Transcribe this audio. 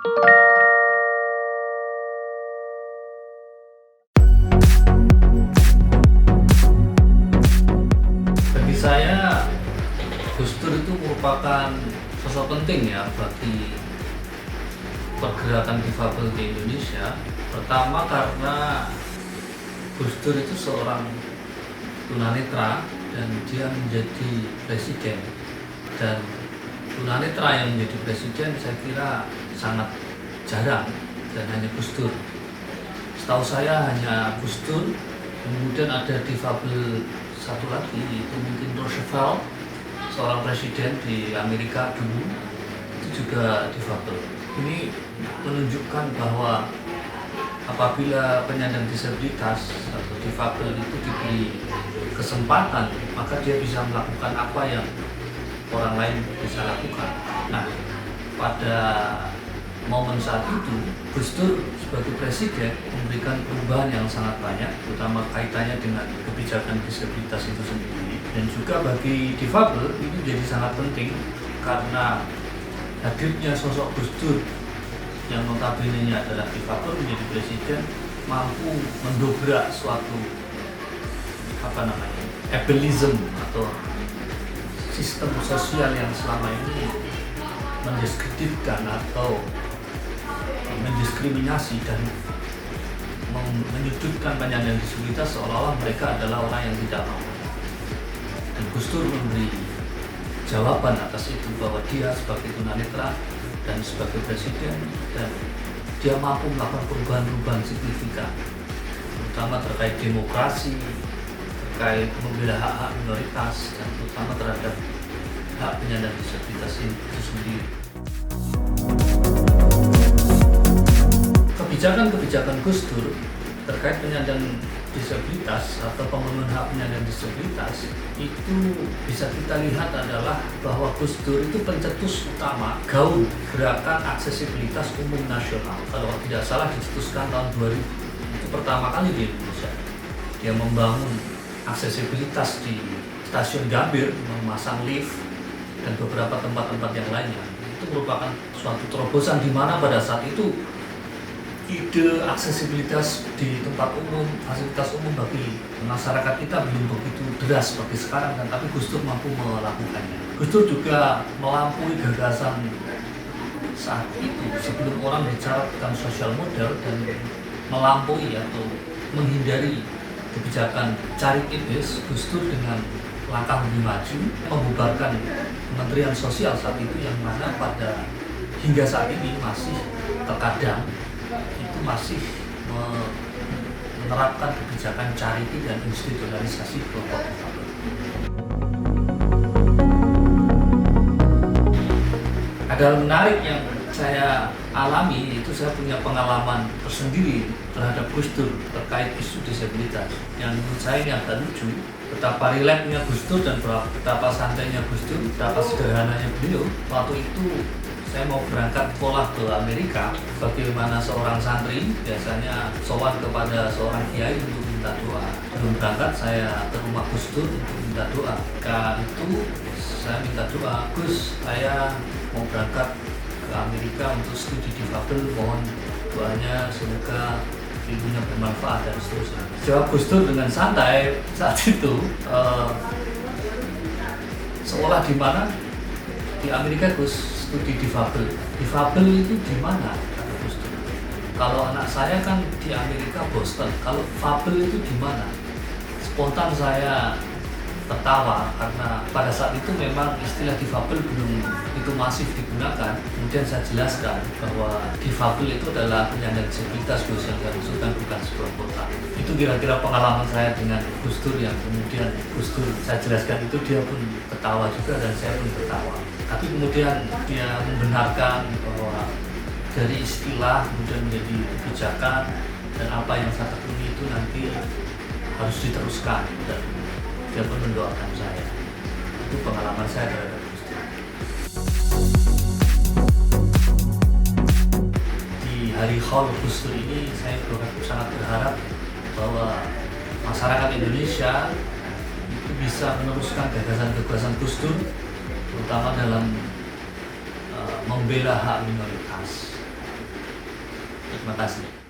Bagi saya, Gus Dur itu merupakan sosok penting ya bagi pergerakan difabel di Indonesia. Pertama karena Gus Dur itu seorang tunanetra dan dia menjadi presiden. Dan tunanetra yang menjadi presiden saya kira sangat jarang dan hanya Gus Dur. Setahu saya hanya Gus Dur, kemudian ada difabel satu lagi itu mungkin Roosevelt, seorang presiden di Amerika dulu, itu juga difabel. Ini menunjukkan bahwa apabila penyandang disabilitas atau difabel itu diberi kesempatan, maka dia bisa melakukan apa yang orang lain bisa lakukan. Nah, pada momen saat itu, Gus Dur sebagai presiden memberikan perubahan yang sangat banyak, terutama kaitannya dengan kebijakan disabilitas itu sendiri. Dan juga bagi difabel itu jadi sangat penting karena hadirnya sosok Gus Dur yang notabene-nya adalah difabel menjadi presiden mampu mendobrak suatu ableism atau sistem sosial yang selama ini mendiskreditkan atau mendiskriminasi dan menyudutkan penyandang disabilitas seolah-olah mereka adalah orang yang tidak mampu. Dan Gus Dur memberi jawaban atas itu bahwa dia sebagai tunanetra dan sebagai presiden dan dia mampu melakukan perubahan-perubahan signifikan, terutama terkait demokrasi, terkait membela hak-hak minoritas dan terutama terhadap hak penyandang disabilitas itu sendiri. Kebijakan-kebijakan Gus Dur terkait penyandang disabilitas atau pemenuhan hak penyandang disabilitas itu bisa kita lihat adalah bahwa Gus Dur itu pencetus utama gaung gerakan aksesibilitas umum nasional. Kalau tidak salah dicetuskan tahun 2000, itu pertama kali di Indonesia. Dia membangun aksesibilitas di stasiun Gambir, memasang lift dan beberapa tempat-tempat yang lainnya. Itu merupakan suatu terobosan di mana pada saat itu ide aksesibilitas di tempat umum, fasilitas umum bagi masyarakat kita belum begitu deras seperti sekarang, dan tapi Gus Dur mampu melakukannya. Gus Dur juga melampaui gagasan saat itu sebelum orang bicara tentang social model dan melampaui atau menghindari kebijakan caritabis. Gus Dur dengan langkah lebih maju membubarkan Kementerian Sosial saat itu yang mana pada hingga saat ini masih terkadang itu masih menerapkan kebijakan charity dan institusionalisasi kelompok difabel. Ada hal menarik yang saya alami, itu saya punya pengalaman tersendiri terhadap Gus Dur terkait isu disabilitas yang menurut saya ini agak lucu. Betapa rileksnya Gus Dur dan betapa santainya Gus Dur, betapa sederhananya beliau. Waktu itu saya mau berangkat sekolah ke Amerika, bagaimana seorang santri biasanya sowan kepada seorang kiai untuk minta doa. Sebelum berangkat saya ke rumah Gus Dur untuk minta doa. Ketika itu saya minta doa, Gus, saya mau berangkat ke Amerika untuk studi difabel, mohon doanya semoga ilmunya bermanfaat dan seterusnya. Jawab Gus Dur dengan santai saat itu, sekolah di mana? Di Amerika, Gus. Studi difabel. Difabel itu di mana? Kata Gus Dur. Kalau anak saya kan di Amerika, Boston. Kalau fabel itu di mana? Spontan saya tertawa karena pada saat itu memang istilah difabel belum itu masif digunakan. Kemudian saya jelaskan bahwa difabel itu adalah penyandang disabilitas Gus, yang dimaksudkan bukan sebuah kota. Itu kira-kira pengalaman saya dengan Gus Dur yang kemudian Gus Dur saya jelaskan itu dia pun ketawa juga dan saya pun ketawa. Tapi kemudian dia membenarkan bahwa dari istilah kemudian menjadi kebijakan dan apa yang saya tekuni itu nanti harus diteruskan, dan dia pun mendoakan saya. Itu pengalaman saya terhadap Gus Dur. Di hari Haul Gus Dur ini saya sangat berharap bahwa masyarakat Indonesia itu bisa meneruskan gagasan-gagasan Gus Dur, terutama dalam membela hak minoritas, Terima kasih.